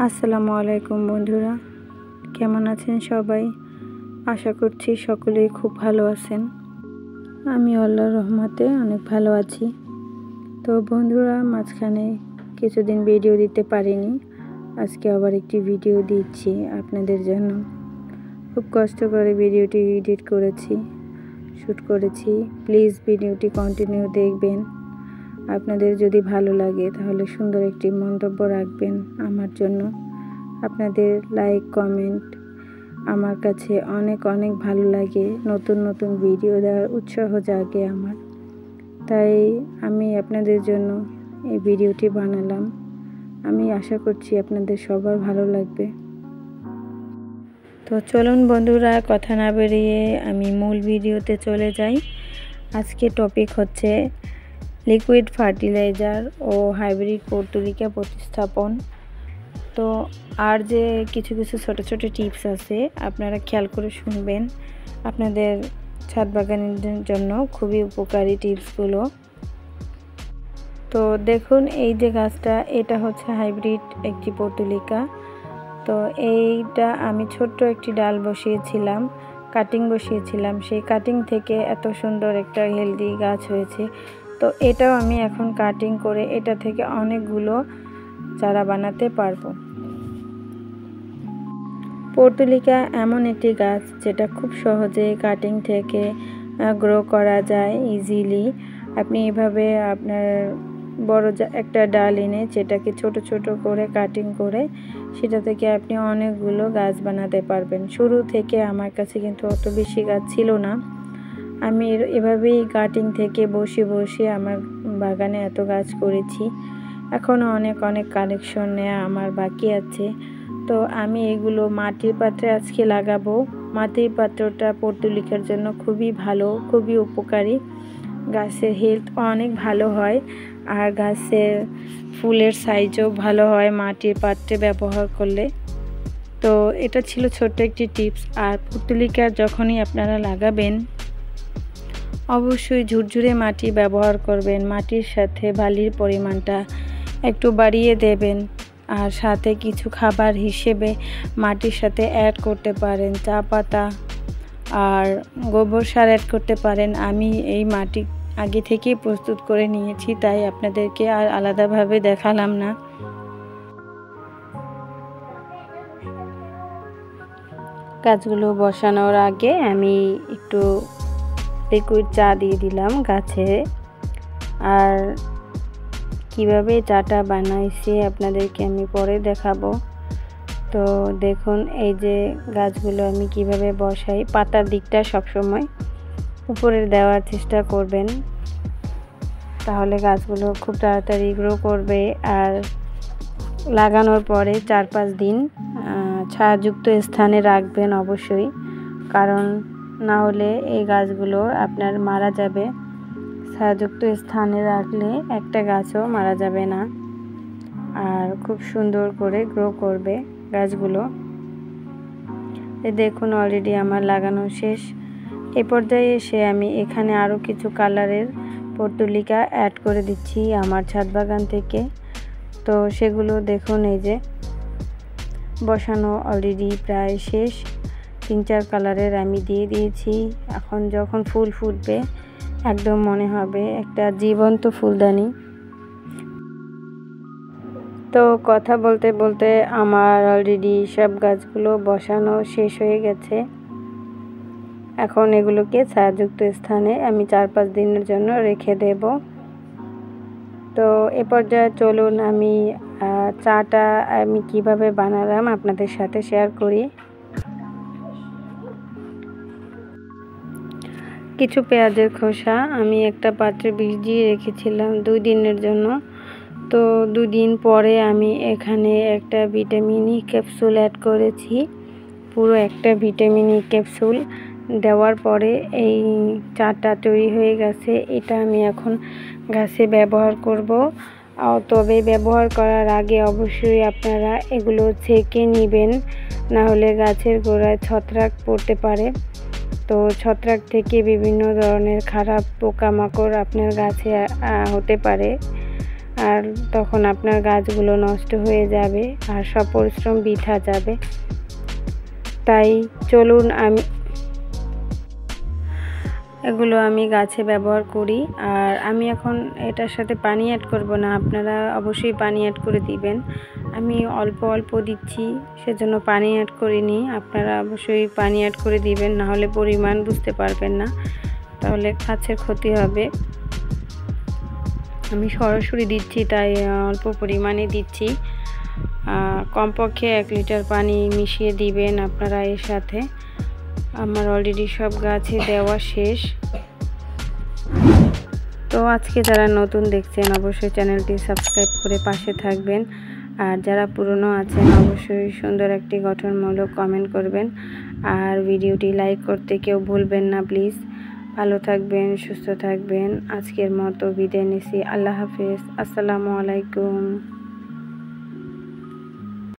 আসসালামু আলাইকুম বন্ধুরা, কেমন আছেন সবাই? আশা করছি সকলেই খুব ভালো আছেন। আমি আল্লাহর রহমতে অনেক ভালো আছি। তো বন্ধুরা, মাঝখানে কিছুদিন ভিডিও দিতে পারিনি, আজকে আবার একটি ভিডিও দিচ্ছি আপনাদের জন্য। খুব কষ্ট করে ভিডিওটি এডিট করেছি, শ্যুট করেছি। প্লিজ ভিডিওটি কন্টিনিউ দেখবেন। আপনাদের যদি ভালো লাগে তাহলে সুন্দর একটি মন্তব্য রাখবেন আমার জন্য। আপনাদের লাইক কমেন্ট আমার কাছে অনেক অনেক ভালো লাগে। নতুন নতুন ভিডিও দেওয়ার উৎসাহ জাগে আমার, তাই আমি আপনাদের জন্য এই ভিডিওটি বানালাম। আমি আশা করছি আপনাদের সবার ভালো লাগবে। তো চলুন বন্ধুরা, কথা না বেরিয়ে আমি মূল ভিডিওতে চলে যাই। আজকে টপিক হচ্ছে লিকুইড ফার্টিলাইজার ও হাইব্রিড পর্তুলিকা প্রতিস্থাপন। তো আর যে কিছু কিছু ছোট ছোট টিপস আছে, আপনারা খেয়াল করে শুনবেন। আপনাদের ছাদ বাগানের জন্য খুবই উপকারী টিপসগুলো। তো দেখুন, এই যে গাছটা, এটা হচ্ছে হাইব্রিড একটি পর্তুলিকা। তো এইটা আমি ছোট্ট একটি ডাল বসিয়েছিলাম, কাটিং বসিয়েছিলাম। সেই কাটিং থেকে এত সুন্দর একটা হেলদি গাছ হয়েছে। তো এটাও আমি এখন কাটিং করে এটা থেকে অনেকগুলো চারা বানাতে পারবো। পর্তুলিকা এমন একটি গাছ যেটা খুব সহজে কাটিং থেকে গ্রো করা যায় ইজিলি। আপনি এভাবে আপনার বড় একটা ডাল এনে যেটাকে ছোট ছোট করে কাটিং করে সেটা থেকে আপনি অনেকগুলো গাছ বানাতে পারবেন। শুরু থেকে আমার কাছে কিন্তু অত বেশি গাছ ছিল না। আমি এভাবেই কাটিং থেকে বসে বসে আমার বাগানে এত গাছ করেছি। এখনও অনেক অনেক কালেকশন নেওয়া আমার বাকি আছে। তো আমি এগুলো মাটির পাত্রে আজকে লাগাবো। মাটির পাত্রটা পর্তুলিকার জন্য খুবই ভালো, খুবই উপকারী। গাছের হেলথ অনেক ভালো হয়, আর গাছের ফুলের সাইজও ভালো হয় মাটির পাত্রে ব্যবহার করলে। তো এটা ছিল ছোট্ট একটি টিপস। আর পর্তুলিকা যখনই আপনারা লাগাবেন অবশ্যই ঝুরঝুরে মাটি ব্যবহার করবেন। মাটির সাথে বালির পরিমাণটা একটু বাড়িয়ে দেবেন। আর সাথে কিছু খাবার হিসেবে মাটির সাথে অ্যাড করতে পারেন চা পাতা আর গোবর সার অ্যাড করতে পারেন। আমি এই মাটি আগে থেকেই প্রস্তুত করে নিয়েছি, তাই আপনাদেরকে আর আলাদাভাবে দেখালাম না। গাছগুলো বসানোর আগে আমি একটু লিকুইড চা দিয়ে দিলাম গাছে। আর কিভাবে চাটা বানাইছি আপনাদেরকে আমি পরে দেখাবো। তো দেখুন, এই যে গাছগুলো আমি কিভাবে বসাই। পাতার দিকটা সবসময় উপরে দেওয়ার চেষ্টা করবেন, তাহলে গাছগুলো খুব তাড়াতাড়ি গ্রো করবে। আর লাগানোর পরে 4-5 দিন ছায়াযুক্ত স্থানে রাখবেন অবশ্যই, কারণ না হলে এই গাছগুলো আপনার মারা যাবে। ছায়াযুক্ত স্থানে রাখলে একটা গাছও মারা যাবে না, আর খুব সুন্দর করে গ্রো করবে গাছগুলো। দেখুন, অলরেডি আমার লাগানো শেষ। এই পর্যায়ে এসে আমি এখানে আরও কিছু কালারের পর্তুলিকা অ্যাড করে দিচ্ছি আমার ছাদ বাগান থেকে। তো সেগুলো দেখুন, এই যে বসানো অলরেডি প্রায় শেষ। 3-4 কালারের আমি দিয়ে দিয়েছি। এখন যখন ফুল ফুটবে একদম মনে হবে একটা জীবন্ত ফুলদানি। তো কথা বলতে বলতে আমার অলরেডি সব গাছগুলো বসানো শেষ হয়ে গেছে। এখন এগুলোকে ছায়াযুক্ত স্থানে আমি 4-5 দিনের জন্য রেখে দেব। তো এ পর্যায়ে চলুন আমি চাটা আমি কিভাবে বানালাম আপনাদের সাথে শেয়ার করি। কিছু পেঁয়াজের খোসা আমি একটা পাত্রে ভিজিয়ে রেখেছিলাম 2 দিনের জন্য। তো 2 দিন পরে আমি এখানে একটা ভিটামিন ই ক্যাপসুল অ্যাড করেছি। পুরো একটা ভিটামিন ই ক্যাপসুল দেওয়ার পরে এই চাটা তৈরি হয়ে গেছে। এটা আমি এখন গাছে ব্যবহার করব। তবে ব্যবহার করার আগে অবশ্যই আপনারা এগুলো ছেঁকে নেবেন, না হলে গাছের গোড়ায় ছত্রাক পড়তে পারে। তো ছত্রাক থেকে বিভিন্ন ধরনের খারাপ পোকামাকড় আপনার গাছে হতে পারে। আর তখন আপনার গাছগুলো নষ্ট হয়ে যাবে আর সব পরিশ্রম বৃথা যাবে। তাই চলুন এগুলো আমি গাছে ব্যবহার করি। আর আমি এখন এটার সাথে পানি অ্যাড করব না, আপনারা অবশ্যই পানি অ্যাড করে দিবেন। আমি অল্প অল্প দিচ্ছি, সেজন্য পানি অ্যাড করিনি। আপনারা অবশ্যই পানি অ্যাড করে দিবেন, না হলে পরিমাণ বুঝতে পারবেন না, তাহলে গাছের ক্ষতি হবে। আমি সরাসরি দিচ্ছি, তাই অল্প পরিমাণে দিচ্ছি। কমপক্ষে 1 লিটার পানি মিশিয়ে দিবেন আপনারা এর সাথে। আমার অলরেডি সব গাছে দেওয়া শেষ। তো আজকে যারা নতুন দেখছেন অবশ্যই চ্যানেলটি সাবস্ক্রাইব করে পাশে থাকবেন। আর যারা পুরনো আছেন অবশ্যই সুন্দর একটি গঠনমূলক কমেন্ট করবেন। আর ভিডিওটি লাইক করতে কেউ ভুলবেন না প্লিজ। ভালো থাকবেন, সুস্থ থাকবেন। আজকের মতো বিদায় নিচ্ছি। আল্লাহ হাফেজ। আসসালামু আলাইকুম।